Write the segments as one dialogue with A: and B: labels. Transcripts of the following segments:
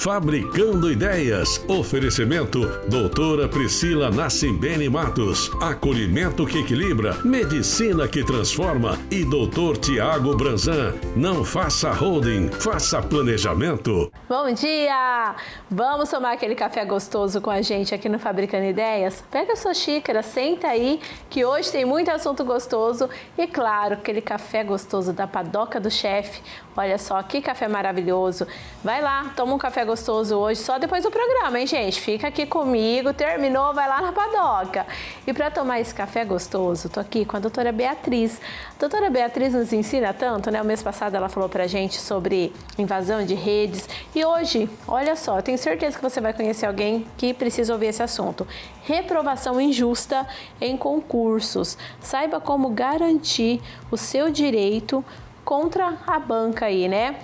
A: Fabricando Ideias. Oferecimento doutora Priscila Nassimbene Matos. Acolhimento que equilibra, medicina que transforma. E doutor Tiago Branzan. Não faça holding, faça planejamento.
B: Bom dia! Vamos tomar aquele café gostoso com a gente aqui no Fabricando Ideias? Pega a sua xícara, senta aí, que hoje tem muito assunto gostoso. E claro, aquele café gostoso da Padoca do Chefe. Olha só, que café maravilhoso. Vai lá, toma um café gostoso hoje, só depois do programa, hein, gente? Fica aqui comigo, terminou, vai lá na Padoca. E para tomar esse café gostoso, tô aqui com a doutora Beatriz. A doutora Beatriz nos ensina tanto, né? O mês passado ela falou pra gente sobre invasão de redes. E hoje, olha só, eu tenho certeza que você vai conhecer alguém que precisa ouvir esse assunto. Reprovação injusta em concursos. Saiba como garantir o seu direito contra a banca aí, né?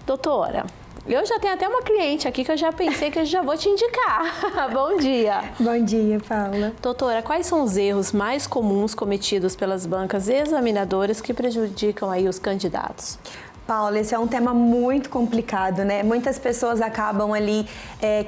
B: Doutora, eu já tenho até uma cliente aqui que eu já pensei que eu já vou te indicar. Bom dia.
C: Bom dia, Paula.
B: Doutora, quais são os erros mais comuns cometidos pelas bancas examinadoras que prejudicam aí os candidatos?
C: Paula, esse é um tema muito complicado, né? Muitas pessoas acabam ali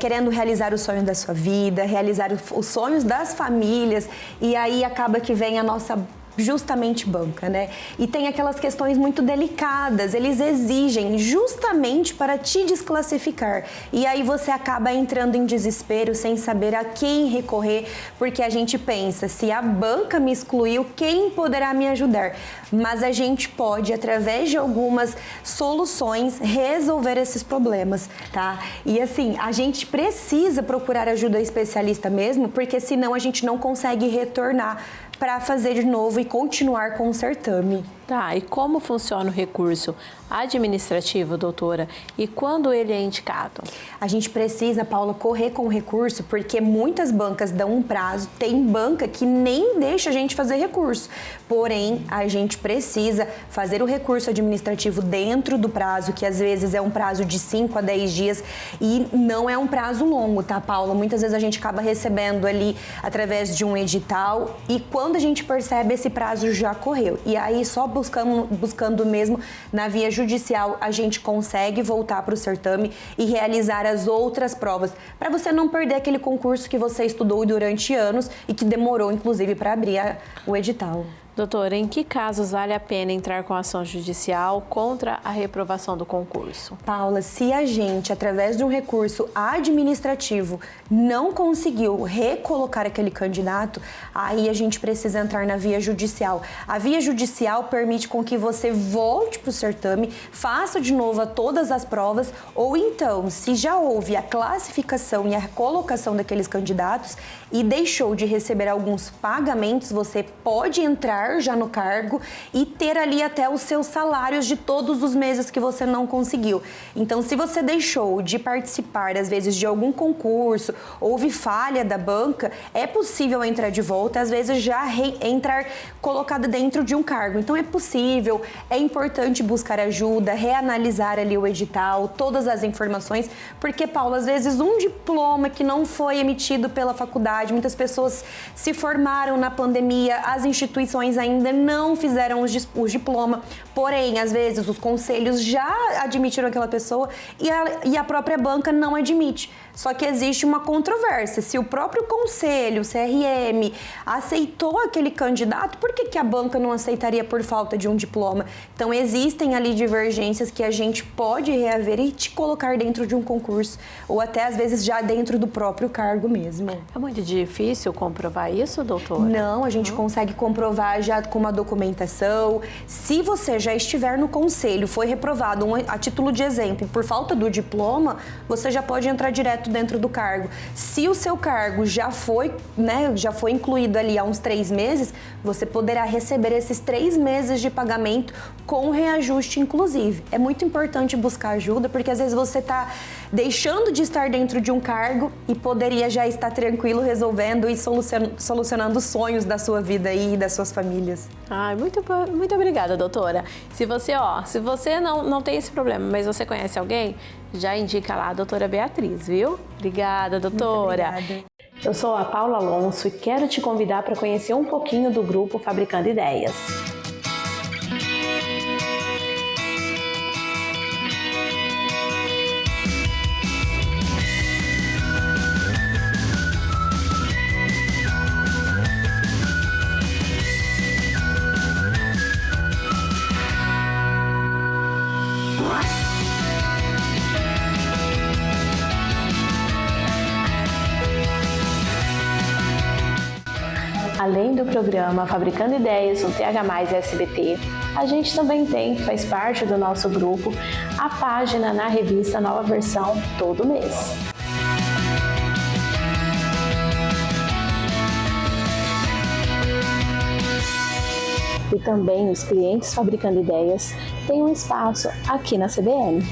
C: querendo realizar o sonho da sua vida, realizar os sonhos das famílias, e aí acaba que vem a nossa justamente banca, né? E tem aquelas questões muito delicadas, eles exigem justamente para te desclassificar. E aí você acaba entrando em desespero sem saber a quem recorrer, porque a gente pensa, se a banca me excluiu, quem poderá me ajudar? Mas a gente pode, através de algumas soluções, resolver esses problemas, tá? E assim, a gente precisa procurar ajuda especialista mesmo, porque senão a gente não consegue retornar para fazer de novo e continuar com o certame.
B: Tá, e como funciona o recurso administrativo, doutora? E quando ele é indicado?
C: A gente precisa, Paula, correr com o recurso, porque muitas bancas dão um prazo, tem banca que nem deixa a gente fazer recurso. Porém, a gente precisa fazer o recurso administrativo dentro do prazo, que às vezes é um prazo de 5 a 10 dias e não é um prazo longo, tá, Paula? Muitas vezes a gente acaba recebendo ali através de um edital e quando a gente percebe, esse prazo já correu. E aí, só buscando mesmo na via judicial, a gente consegue voltar para o certame e realizar as outras provas, para você não perder aquele concurso que você estudou durante anos e que demorou, inclusive, para abrir o edital.
B: Doutora, em que casos vale a pena entrar com ação judicial contra a reprovação do concurso?
C: Paula, se a gente, através de um recurso administrativo, não conseguiu recolocar aquele candidato, aí a gente precisa entrar na via judicial. A via judicial permite com que você volte para o certame, faça de novo todas as provas, ou então, se já houve a classificação e a colocação daqueles candidatos e deixou de receber alguns pagamentos, você pode entrar já no cargo e ter ali até os seus salários de todos os meses que você não conseguiu. Então, se você deixou de participar, às vezes, de algum concurso, houve falha da banca, é possível entrar de volta, às vezes já entrar colocada dentro de um cargo. Então, é possível, é importante buscar ajuda, reanalisar ali o edital, todas as informações, porque, Paulo, às vezes um diploma que não foi emitido pela faculdade, muitas pessoas se formaram na pandemia, as instituições ainda não fizeram o diploma, porém, às vezes, os conselhos já admitiram aquela pessoa e a própria banca não admite. Só que existe uma controvérsia. Se o próprio conselho, o CRM, aceitou aquele candidato, por que a banca não aceitaria por falta de um diploma? Então, existem ali divergências que a gente pode reaver e te colocar dentro de um concurso, ou até, às vezes, já dentro do próprio cargo mesmo.
B: É muito difícil comprovar isso, doutora?
C: Não, a gente consegue comprovar já com uma documentação. Se você já estiver no conselho, foi reprovado, a título de exemplo, por falta do diploma, você já pode entrar direto dentro do cargo. Se o seu cargo já foi incluído ali há uns 3 meses, você poderá receber esses 3 meses de pagamento com reajuste, inclusive. É muito importante buscar ajuda, porque às vezes você está deixando de estar dentro de um cargo e poderia já estar tranquilo resolvendo e solucionando os sonhos da sua vida e das suas famílias.
B: Ai, muito obrigada, doutora. Se você não tem esse problema, mas você conhece alguém, já indica lá a doutora Beatriz, viu? Obrigada, doutora.
C: Muito obrigada.
B: Eu sou a Paula Alonso e quero te convidar para conhecer um pouquinho do grupo Fabricando Ideias. além do programa Fabricando Ideias no TH+ SBT, a gente também tem, que faz parte do nosso grupo, a página na revista Nova Versão todo mês. E também os clientes Fabricando Ideias têm um espaço aqui na CBN.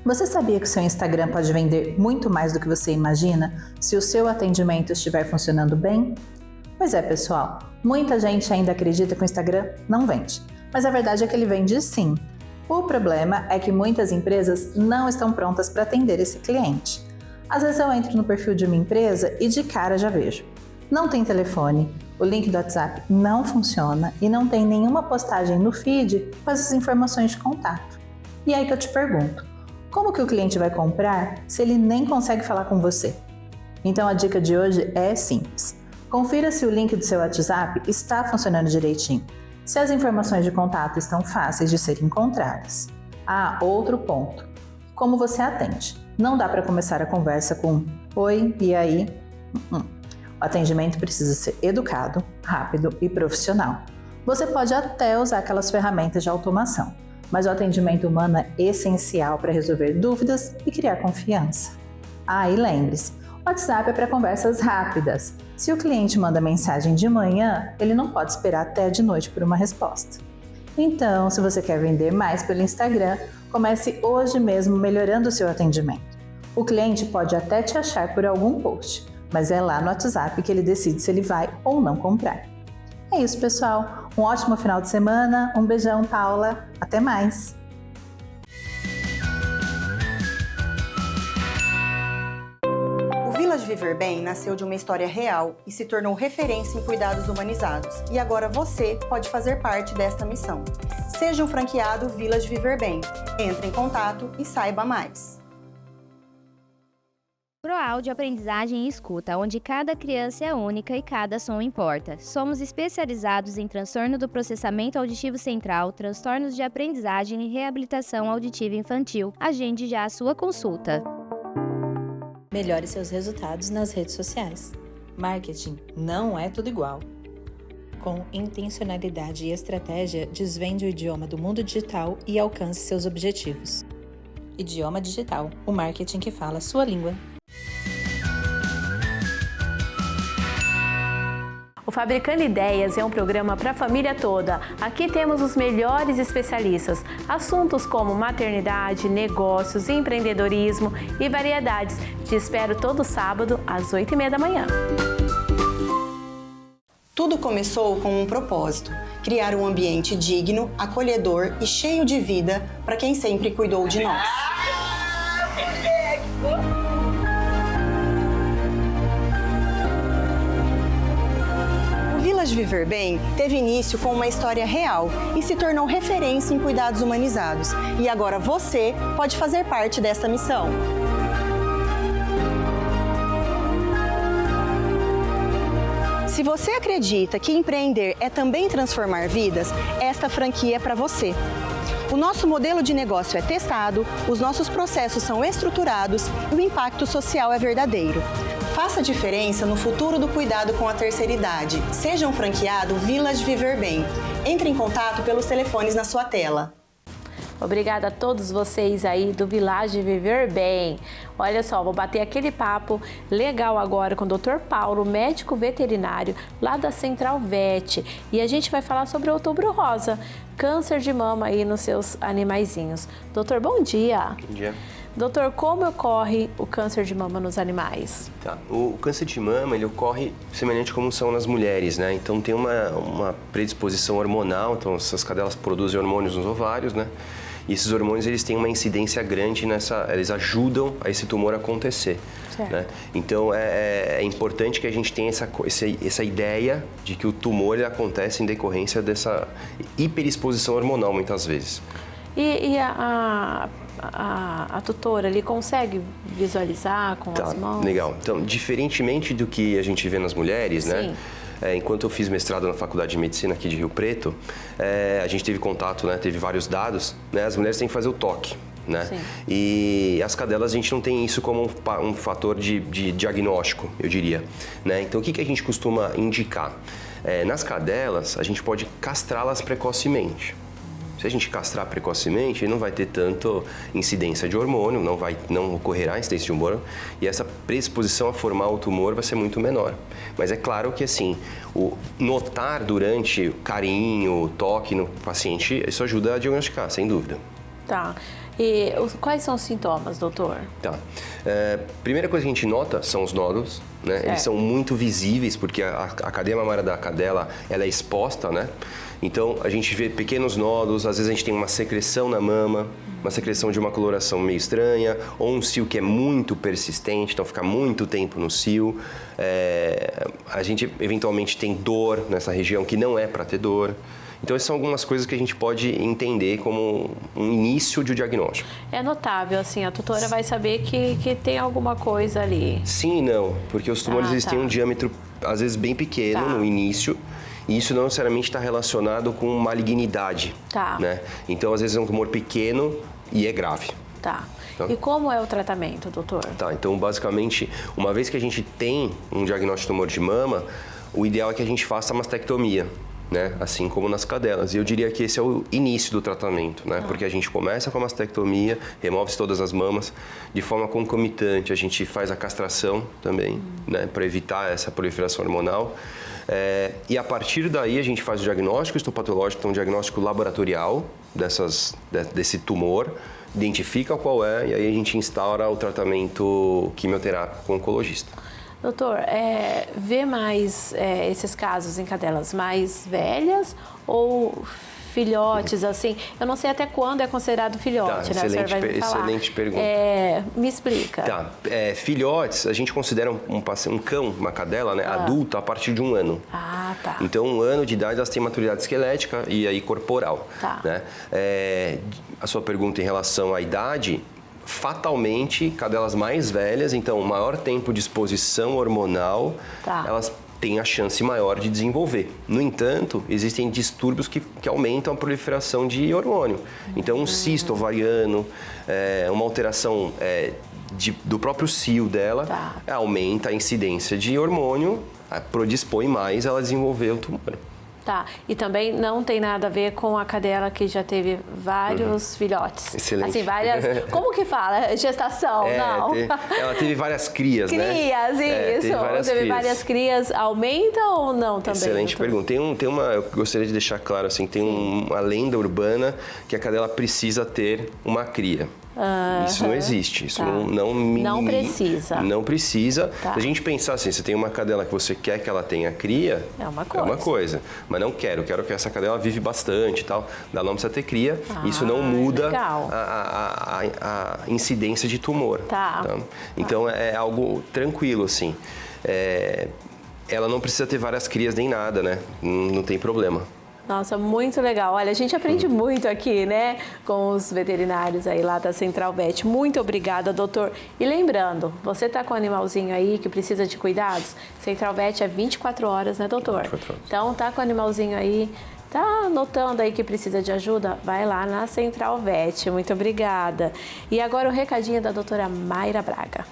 D: Você sabia que o seu Instagram pode vender muito mais do que você imagina se o seu atendimento estiver funcionando bem? Pois é, pessoal, muita gente ainda acredita que o Instagram não vende, mas a verdade é que ele vende sim. O problema é que muitas empresas não estão prontas para atender esse cliente. Às vezes eu entro no perfil de uma empresa e de cara já vejo: não tem telefone, o link do WhatsApp não funciona e não tem nenhuma postagem no feed com essas informações de contato. E aí que eu te pergunto, como que o cliente vai comprar se ele nem consegue falar com você? Então a dica de hoje é simples. Confira se o link do seu WhatsApp está funcionando direitinho, se as informações de contato estão fáceis de serem encontradas. Ah, outro ponto. Como você atende? Não dá para começar a conversa com "Oi, e aí?". O atendimento precisa ser educado, rápido e profissional. Você pode até usar aquelas ferramentas de automação, mas o atendimento humano é essencial para resolver dúvidas e criar confiança. Ah, e lembre-se, o WhatsApp é para conversas rápidas. Se o cliente manda mensagem de manhã, ele não pode esperar até de noite por uma resposta. Então, se você quer vender mais pelo Instagram, comece hoje mesmo melhorando o seu atendimento. O cliente pode até te achar por algum post, mas é lá no WhatsApp que ele decide se ele vai ou não comprar. É isso, pessoal. Um ótimo final de semana. Um beijão, Paula. Até mais!
E: O Village Viver Bem nasceu de uma história real e se tornou referência em cuidados humanizados. E agora você pode fazer parte desta missão. Seja um franqueado Village Viver Bem. Entre em contato e saiba mais.
F: ProAudio Aprendizagem e Escuta, onde cada criança é única e cada som importa. Somos especializados em transtorno do processamento auditivo central, transtornos de aprendizagem e reabilitação auditiva infantil. Agende já a sua consulta.
G: Melhore seus resultados nas redes sociais. Marketing não é tudo igual.
D: Com intencionalidade e estratégia, desvende o idioma do mundo digital e alcance seus objetivos. Idioma Digital, o marketing que fala a sua língua.
B: O Fabricando Ideias é um programa para a família toda. Aqui temos os melhores especialistas. Assuntos como maternidade, negócios, empreendedorismo e variedades. Te espero todo sábado às 8h30 da manhã.
E: Tudo começou com um propósito: criar um ambiente digno, acolhedor e cheio de vida para quem sempre cuidou de nós. O Village Viver Bem teve início com uma história real e se tornou referência em cuidados humanizados. E agora você pode fazer parte desta missão. Se você acredita que empreender é também transformar vidas, esta franquia é para você. O nosso modelo de negócio é testado, os nossos processos são estruturados e o impacto social é verdadeiro. Faça a diferença no futuro do cuidado com a terceira idade. Seja um franqueado Village Viver Bem. Entre em contato pelos telefones na sua tela.
B: Obrigada a todos vocês aí do Village Viver Bem. Olha só, vou bater aquele papo legal agora com o Dr. Paulo, médico veterinário lá da Central Vet. E a gente vai falar sobre o Outubro Rosa, câncer de mama aí nos seus animaizinhos. Doutor, bom dia.
H: Bom dia.
B: Doutor, como ocorre o câncer de mama nos animais?
H: Tá. O câncer de mama, ele ocorre semelhante como são nas mulheres, né? Então tem uma predisposição hormonal, então essas cadelas produzem hormônios nos ovários, né? E esses hormônios, eles têm uma incidência grande eles ajudam a esse tumor acontecer, né? Então é importante que a gente tenha essa ideia de que o tumor ele acontece em decorrência dessa hiperexposição hormonal, muitas vezes.
B: E a tutora, ele consegue visualizar com as mãos?
H: Legal. Então, diferentemente do que a gente vê nas mulheres, né? Enquanto eu fiz mestrado na Faculdade de Medicina aqui de Rio Preto, a gente teve contato, né? Teve vários dados, né? As mulheres têm que fazer o toque, né?
B: Sim.
H: E as cadelas, a gente não tem isso como um fator de diagnóstico, eu diria, né? Então, o que a gente costuma indicar? Nas cadelas, a gente pode castrá-las precocemente. Se a gente castrar precocemente, não vai ter tanto incidência de hormônio, não ocorrerá incidência de hormônio, e essa predisposição a formar o tumor vai ser muito menor. Mas é claro que assim, o notar durante o carinho, o toque no paciente, isso ajuda a diagnosticar, sem dúvida.
B: Tá. E quais são os sintomas, doutor?
H: Tá. Primeira coisa que a gente nota são os nódulos, né? Eles são muito visíveis, porque a cadeia mamária da cadela, ela é exposta, né? Então, a gente vê pequenos nódulos, às vezes a gente tem uma secreção na mama, uma secreção de uma coloração meio estranha, ou um cio que é muito persistente, então fica muito tempo no cio. A gente, eventualmente, tem dor nessa região que não é para ter dor. Então, essas são algumas coisas que a gente pode entender como um início de diagnóstico. É
B: notável, assim, a tutora vai saber que tem alguma coisa ali.
H: Sim e não, porque os tumores eles têm um diâmetro, às vezes, bem pequeno no início, e isso não necessariamente está relacionado com malignidade, né? Então, às vezes, é um tumor pequeno e é grave.
B: Tá. E como é o tratamento, doutor?
H: Tá, então, basicamente, uma vez que a gente tem um diagnóstico de tumor de mama, o ideal é que a gente faça a mastectomia, né? Assim como nas cadelas. E eu diria que esse é o início do tratamento, né? Porque a gente começa com a mastectomia, remove-se todas as mamas, de forma concomitante a gente faz a castração também, né? Para evitar essa proliferação hormonal. E a partir daí a gente faz o diagnóstico histopatológico, então um diagnóstico laboratorial desse tumor, identifica qual é e aí a gente instaura o tratamento quimioterápico com o oncologista.
B: Doutor, vê mais esses casos em cadelas mais velhas ou filhotes, assim? Eu não sei até quando é considerado filhote, né?
H: Excelente pergunta.
B: Me explica.
H: Tá. Filhotes, a gente considera um cão, uma cadela, né, adulta a partir de 1 ano.
B: Ah, tá.
H: Então, 1 ano de idade, elas têm maturidade esquelética e aí corporal.
B: Tá.
H: Né? A sua pergunta em relação à idade, fatalmente, cadelas mais velhas, então, maior tempo de exposição hormonal, elas têm a chance maior de desenvolver. No entanto, existem distúrbios que aumentam a proliferação de hormônio. Então, um cisto ovariano, uma alteração do próprio cio dela, aumenta a incidência de hormônio, predispõe mais ela a desenvolver o tumor.
B: Tá, e também não tem nada a ver com a cadela que já teve vários filhotes.
H: Excelente.
B: Assim, várias... Como que fala? Gestação, não?
H: Ela teve várias crias, né?
B: Crias, isso. Teve várias crias. Aumenta ou não também?
H: Excelente pergunta. Tem uma... Eu gostaria de deixar claro, assim, tem uma lenda urbana que a cadela precisa ter uma cria. Isso não existe, isso
B: não precisa.
H: Não precisa. Se a gente pensar assim, você tem uma cadela que você quer que ela tenha cria, é uma coisa. Mas não quero que essa cadela vive bastante e tal, ela não precisa ter cria, isso não muda a incidência de tumor. Então é algo tranquilo, assim. Ela não precisa ter várias crias nem nada, né? Não tem problema.
B: Nossa, muito legal. Olha, a gente aprende muito aqui, né, com os veterinários aí lá da Central Vet. Muito obrigada, doutor. E lembrando, você tá com um animalzinho aí que precisa de cuidados? Central Vet é 24 horas, né, doutor?
H: 24 horas.
B: Então, tá com o animalzinho aí, tá notando aí que precisa de ajuda? Vai lá na Central Vet. Muito obrigada. E agora o recadinho da doutora Mayra Braga.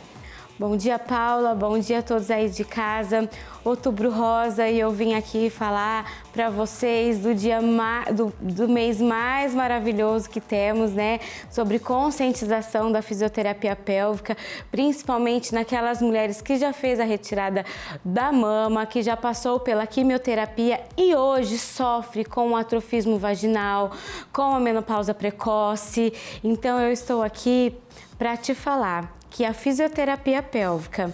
I: Bom dia, Paula. Bom dia a todos aí de casa. Outubro Rosa, e eu vim aqui falar para vocês do mês mais maravilhoso que temos, né? Sobre conscientização da fisioterapia pélvica, principalmente naquelas mulheres que já fez a retirada da mama, que já passou pela quimioterapia e hoje sofre com o atrofismo vaginal, com a menopausa precoce. Então eu estou aqui para te falar que a fisioterapia pélvica,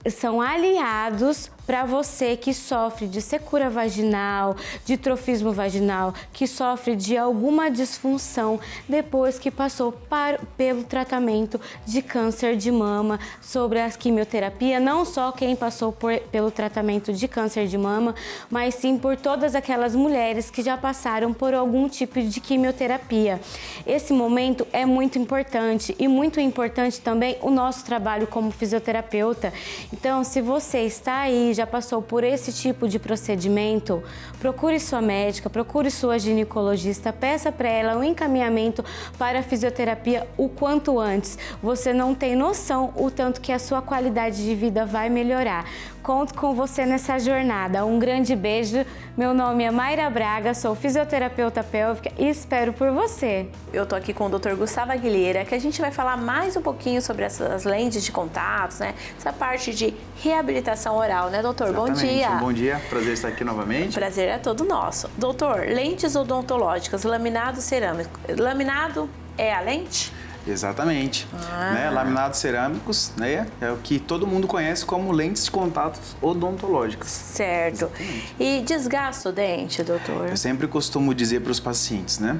I: são aliados para você que sofre de secura vaginal, de trofismo vaginal, que sofre de alguma disfunção depois que passou pelo tratamento de câncer de mama, sobre a quimioterapia, não só quem passou pelo tratamento de câncer de mama, mas sim por todas aquelas mulheres que já passaram por algum tipo de quimioterapia. Esse momento é muito importante e muito importante também o nosso trabalho como fisioterapeuta. Então, se você está aí, já passou por esse tipo de procedimento, procure sua médica, procure sua ginecologista, peça para ela um encaminhamento para a fisioterapia o quanto antes. Você não tem noção o tanto que a sua qualidade de vida vai melhorar. Conto com você nessa jornada. Um grande beijo. Meu nome é Mayra Braga, sou fisioterapeuta pélvica e espero por você.
B: Eu tô aqui com o Dr. Gustavo Aguilera, que a gente vai falar mais um pouquinho sobre essas lentes de contatos, né? Essa parte de reabilitação oral, né, doutor?
J: Exatamente.
B: Bom dia.
J: Bom dia, prazer estar aqui novamente.
B: Prazer é todo nosso. Doutor, lentes odontológicas, laminado cerâmico. Laminado é a lente?
J: Exatamente. Né? Laminados cerâmicos, né? É o que todo mundo conhece como lentes de contatos odontológicas.
B: Certo. Exatamente. E desgasta o dente, doutor?
J: Eu sempre costumo dizer para os pacientes, né?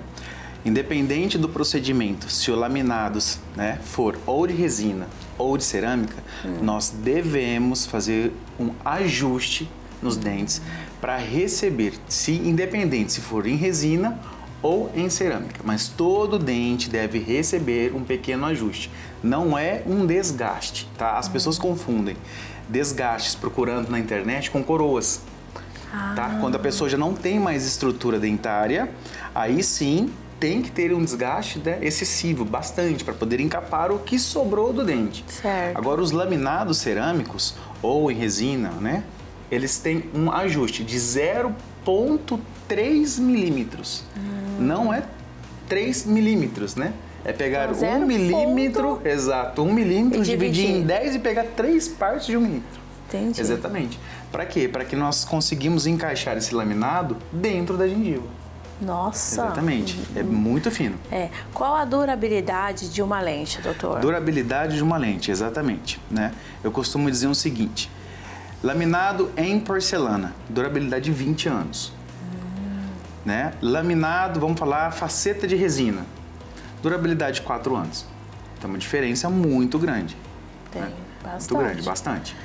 J: Independente do procedimento, se o laminados, né, for ou de resina ou de cerâmica, nós devemos fazer um ajuste nos dentes para receber, independente se for em resina ou em cerâmica, mas todo dente deve receber um pequeno ajuste. Não é um desgaste, tá? As pessoas confundem desgastes procurando na internet com coroas, tá? Quando a pessoa já não tem mais estrutura dentária, aí sim tem que ter um desgaste, né, excessivo, bastante, para poder encapar o que sobrou do dente.
B: Certo.
J: Agora, os laminados cerâmicos ou em resina, né, eles têm um ajuste de 0,3 milímetros. Não é 3 milímetros, né? É pegar
B: então,
J: 1 milímetro, exato, 1 milímetro, dividir em 10 e pegar 3 partes de 1 milímetro.
B: Entendi.
J: Exatamente. Para quê? Para que nós conseguimos encaixar esse laminado dentro da gengiva.
B: Nossa!
J: Exatamente. É muito fino.
B: Qual a durabilidade de uma lente, doutor?
J: Durabilidade de uma lente, exatamente. Né? Eu costumo dizer o seguinte: laminado em porcelana, durabilidade de 20 anos. Né? Laminado, vamos falar, faceta de resina, durabilidade de 4 anos. Então, uma diferença muito grande.
B: Tem,
J: né?
B: bastante.
J: Muito grande, bastante.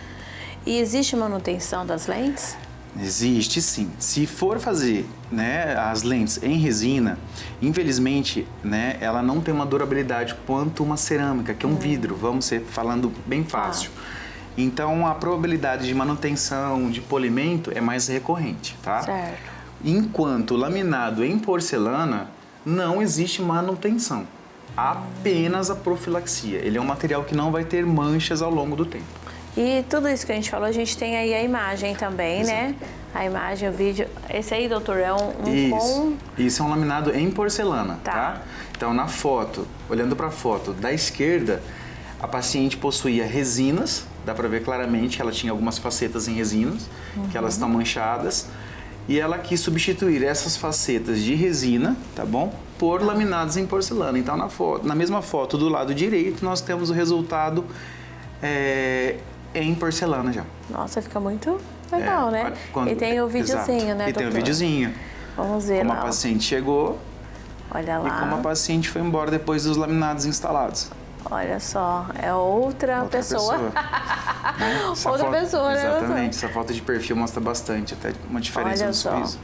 B: E existe manutenção das lentes?
J: Existe sim. Se for fazer, né, as lentes em resina, infelizmente, né, ela não tem uma durabilidade quanto uma cerâmica, que é um vidro, vamos ser falando bem fácil. Então, a probabilidade de manutenção, de polimento é mais recorrente, tá?
B: Certo.
J: Enquanto laminado em porcelana, não existe manutenção, apenas a profilaxia. Ele é um material que não vai ter manchas ao longo do tempo.
B: E tudo isso que a gente falou, a gente tem aí a imagem também, né? A imagem, o vídeo. Esse aí, doutor, é
J: Isso é um laminado em porcelana, tá? Então, na foto, olhando para a foto da esquerda, a paciente possuía resinas, dá para ver claramente que ela tinha algumas facetas em resinas, que elas estão manchadas, e ela quis substituir essas facetas de resina, tá bom? Por laminados em porcelana. Então, na mesma foto do lado direito, nós temos o resultado em porcelana já.
B: Nossa, fica muito legal, né? E tem o videozinho, né, doutor?
J: E tem o videozinho.
B: Vamos ver
J: como
B: lá.
J: A paciente chegou.
B: Olha lá.
J: E como a paciente foi embora depois dos laminados instalados.
B: Olha só, é outra pessoa. Outra pessoa, né?
J: Exatamente, essa foto de perfil mostra bastante, até uma diferença no sorriso.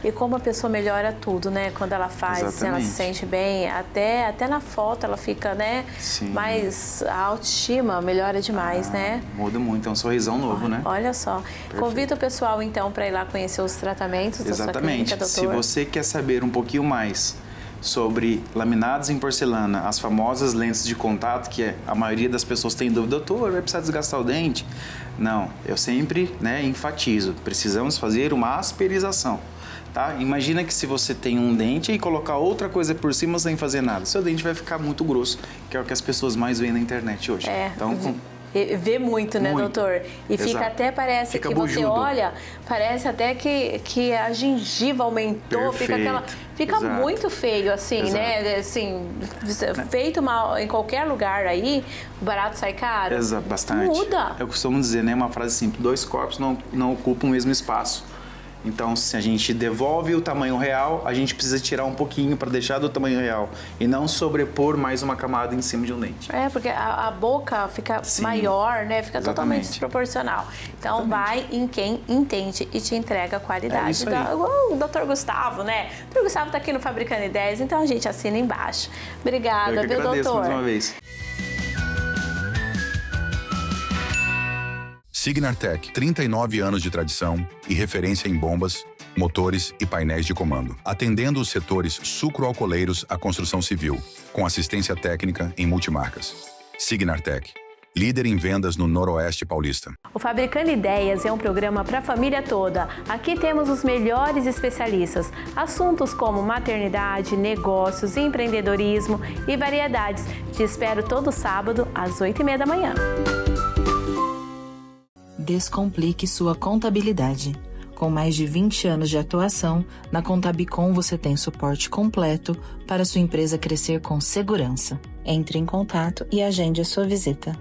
B: E como a pessoa melhora tudo, né? Quando ela faz, ela se sente bem, até na foto ela fica, né?
J: Sim.
B: Mais a autoestima melhora demais, né?
J: Muda muito, é um sorrisão novo, né?
B: Olha só. Perfeito. Convido o pessoal, então, para ir lá conhecer os tratamentos da sua clínica, doutor.
J: Se você quer saber um pouquinho mais sobre laminados em porcelana, as famosas lentes de contato, que a maioria das pessoas tem dúvida, doutor, vai precisar desgastar o dente? Não, eu sempre enfatizo, precisamos fazer uma asperização. Tá? Imagina que se você tem um dente e colocar outra coisa por cima sem fazer nada, seu dente vai ficar muito grosso, que é o que as pessoas mais veem na internet hoje. Então,
B: vê muito, né, doutor? E fica até, parece que bujudo. Você olha, parece até que a gengiva aumentou, fica muito feio, assim, né? Assim, feito mal em qualquer lugar aí, o barato sai caro.
J: Bastante.
B: Muda.
J: Eu costumo dizer, né, uma frase simples, 2 corpos não ocupam o mesmo espaço. Então, se a gente devolve o tamanho real, a gente precisa tirar um pouquinho para deixar do tamanho real e não sobrepor mais uma camada em cima de um dente.
B: Porque a boca fica maior, né? Fica totalmente desproporcional. Então, vai em quem entende e te entrega a qualidade. O doutor Gustavo, né? O doutor Gustavo está aqui no Fabricando Ideias, então a gente assina embaixo. Obrigada, viu, doutor?
J: Eu mais uma vez.
K: Signartech, 39 anos de tradição e referência em bombas, motores e painéis de comando, atendendo os setores sucroalcooleiros à construção civil, com assistência técnica em multimarcas. Signartech, líder em vendas no Noroeste Paulista.
B: O Fabricando Ideias é um programa para a família toda. Aqui temos os melhores especialistas. Assuntos como maternidade, negócios, empreendedorismo e variedades. Te espero todo sábado às 8h30 da manhã.
L: Descomplique sua contabilidade. Com mais de 20 anos de atuação, na Contabicon você tem suporte completo para sua empresa crescer com segurança. Entre em contato e agende a sua visita.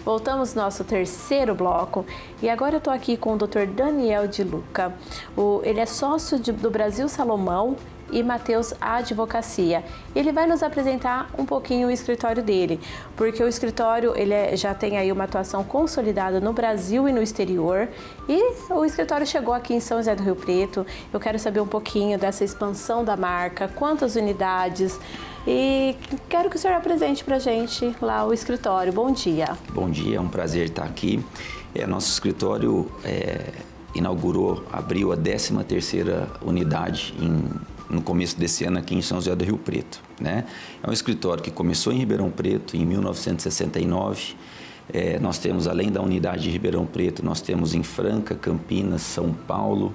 B: Voltamos ao nosso terceiro bloco e agora eu estou aqui com o Dr. Daniel de Luca. Ele é sócio do Brasil Salomão e Mateus Advocacia. Ele vai nos apresentar um pouquinho o escritório dele, porque o escritório já tem aí uma atuação consolidada no Brasil e no exterior, e o escritório chegou aqui em São José do Rio Preto. Eu quero saber um pouquinho dessa expansão da marca, quantas unidades, e quero que o senhor apresente pra gente lá o escritório. Bom dia.
M: Bom dia, é um prazer estar aqui. Nosso escritório abriu a 13ª unidade no começo desse ano aqui em São José do Rio Preto, né? É um escritório que começou em Ribeirão Preto em 1969. Nós temos, além da unidade de Ribeirão Preto, nós temos em Franca, Campinas, São Paulo,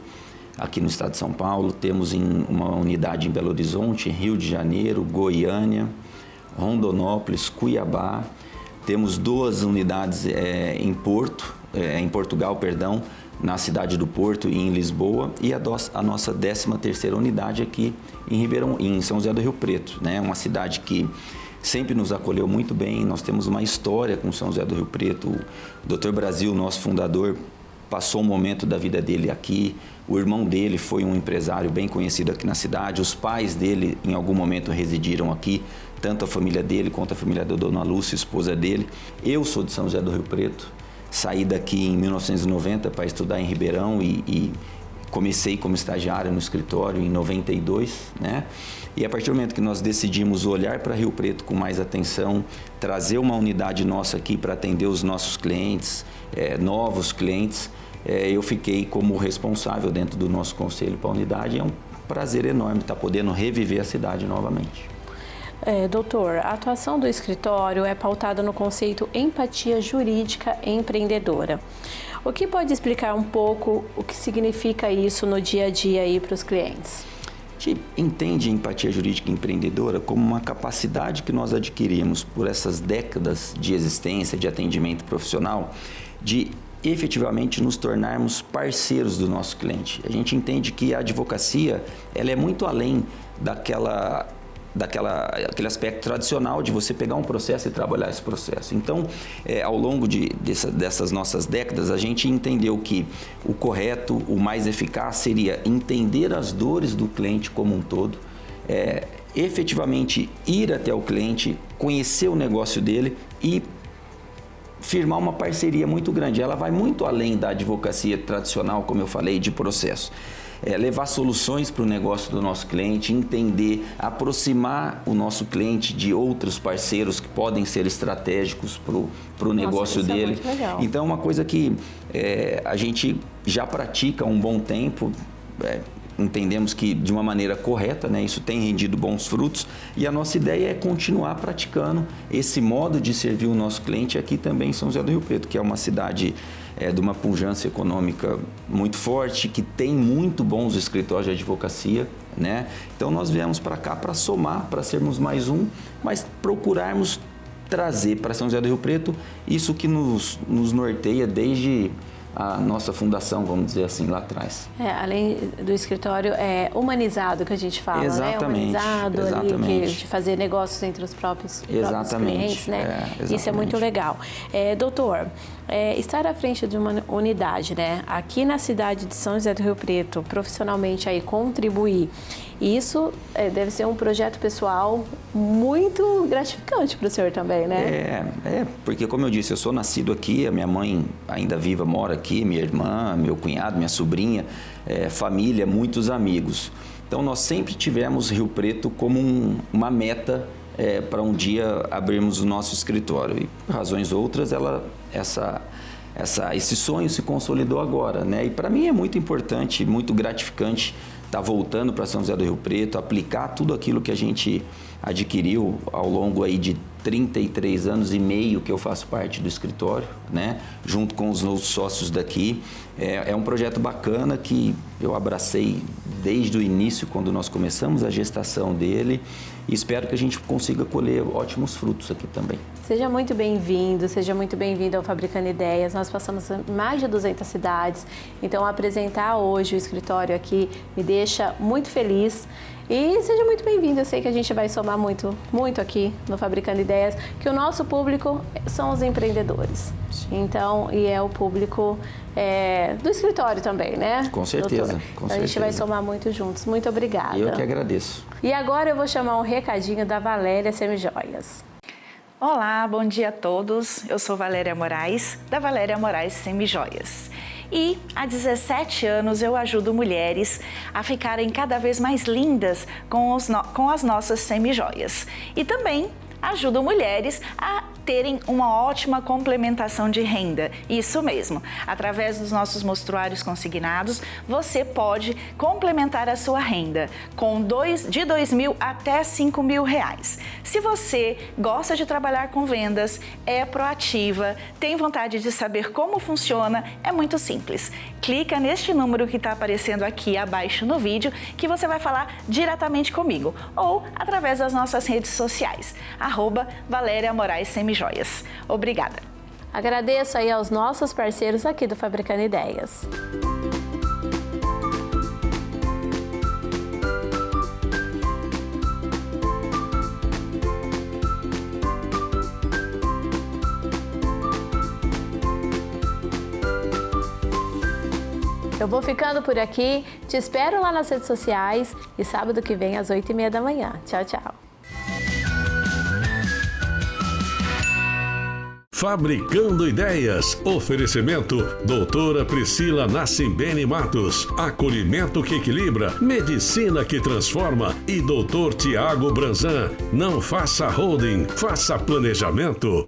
M: aqui no estado de São Paulo, temos uma unidade em Belo Horizonte, Rio de Janeiro, Goiânia, Rondonópolis, Cuiabá. Temos 2 unidades em Portugal, na cidade do Porto e em Lisboa, e a nossa 13ª unidade aqui em São José do Rio Preto, né? Uma cidade que sempre nos acolheu muito bem. Nós temos uma história com São José do Rio Preto. O Dr. Brasil, nosso fundador, passou um momento da vida dele aqui. O irmão dele foi um empresário bem conhecido aqui na cidade. Os pais dele, em algum momento, residiram aqui, tanto a família dele quanto a família da Dona Lúcia, esposa dele. Eu sou de São José do Rio Preto. Saí daqui em 1990 para estudar em Ribeirão e comecei como estagiário no escritório em 92, né? E a partir do momento que nós decidimos olhar para Rio Preto com mais atenção, trazer uma unidade nossa aqui para atender os nossos clientes, novos clientes, eu fiquei como responsável dentro do nosso conselho para a unidade. É um prazer enorme estar podendo reviver a cidade novamente.
B: Doutor, a atuação do escritório é pautada no conceito empatia jurídica empreendedora. O que pode explicar um pouco o que significa isso no dia a dia aí para os clientes?
M: A gente entende a empatia jurídica empreendedora como uma capacidade que nós adquirimos por essas décadas de existência, de atendimento profissional, de efetivamente nos tornarmos parceiros do nosso cliente. A gente entende que a advocacia ela é muito além aquele aspecto tradicional de você pegar um processo e trabalhar esse processo. Então, ao longo dessas nossas décadas, a gente entendeu que o correto, o mais eficaz seria entender as dores do cliente como um todo, efetivamente ir até o cliente, conhecer o negócio dele e firmar uma parceria muito grande. Ela vai muito além da advocacia tradicional, como eu falei, de processo. Levar soluções para o negócio do nosso cliente, entender, aproximar o nosso cliente de outros parceiros que podem ser estratégicos para o negócio dele.
B: É muito legal.
M: Então, é uma coisa que a gente já pratica há um bom tempo, entendemos que de uma maneira correta, né? Isso tem rendido bons frutos e a nossa ideia é continuar praticando esse modo de servir o nosso cliente aqui também em São José do Rio Preto, que é uma cidade de uma pujança econômica muito forte, que tem muito bons escritórios de advocacia, né? Então nós viemos para cá para somar, para sermos mais um, mas procurarmos trazer para São José do Rio Preto isso que nos norteia desde a nossa fundação, vamos dizer assim, lá atrás.
B: Além do escritório humanizado que a gente fala,
M: exatamente,
B: né? Humanizado,
M: exatamente.
B: Ali, de fazer negócios entre os próprios clientes, né?
M: Exatamente.
B: Isso é muito legal. Doutor, estar à frente de uma unidade, né? Aqui na cidade de São José do Rio Preto, profissionalmente aí contribuir, isso deve ser um projeto pessoal muito gratificante para o senhor também, né?
M: Porque como eu disse, eu sou nascido aqui, a minha mãe ainda viva mora aqui, minha irmã, meu cunhado, minha sobrinha, família, muitos amigos. Então nós sempre tivemos Rio Preto como uma meta para um dia abrirmos o nosso escritório. E por razões outras, esse sonho se consolidou agora, né? E para mim é muito importante, muito gratificante estar voltando para São José do Rio Preto, aplicar tudo aquilo que a gente adquiriu ao longo aí de 33 anos e meio que eu faço parte do escritório, né? Junto com os outros sócios daqui. É um projeto bacana que eu abracei desde o início, quando nós começamos a gestação dele, e espero que a gente consiga colher ótimos frutos aqui também.
B: Seja muito bem-vindo ao Fabricando Ideias. Nós passamos mais de 200 cidades, então apresentar hoje o escritório aqui me deixa muito feliz. E seja muito bem-vindo, eu sei que a gente vai somar muito, muito aqui no Fabricando Ideias, que o nosso público são os empreendedores. Então, e é o público do escritório também, né?
M: Com certeza,
B: A gente vai somar muito juntos. Muito obrigada.
M: Eu que agradeço.
B: E agora eu vou chamar um recadinho da Valéria Semijoias.
N: Olá, bom dia a todos. Eu sou Valéria Moraes, da Valéria Moraes Semijoias. E há 17 anos eu ajudo mulheres a ficarem cada vez mais lindas com as nossas semijoias. E também ajudo mulheres a terem uma ótima complementação de renda. Isso mesmo, através dos nossos mostruários consignados, você pode complementar a sua renda de R$2.000 até R$5.000. Se você gosta de trabalhar com vendas, é proativa, tem vontade de saber como funciona, é muito simples. Clica neste número que está aparecendo aqui abaixo no vídeo que você vai falar diretamente comigo ou através das nossas redes sociais, @Valéria Moraes Semijoias. Obrigada.
B: Agradeço aí aos nossos parceiros aqui do Fabricando Ideias. Eu vou ficando por aqui, te espero lá nas redes sociais e sábado que vem às 8h30 da manhã. Tchau, tchau.
A: Fabricando Ideias. Oferecimento doutora Priscila Nassimbene Matos. Acolhimento que equilibra. Medicina que transforma. E doutor Tiago Branzan. Não faça holding, faça planejamento.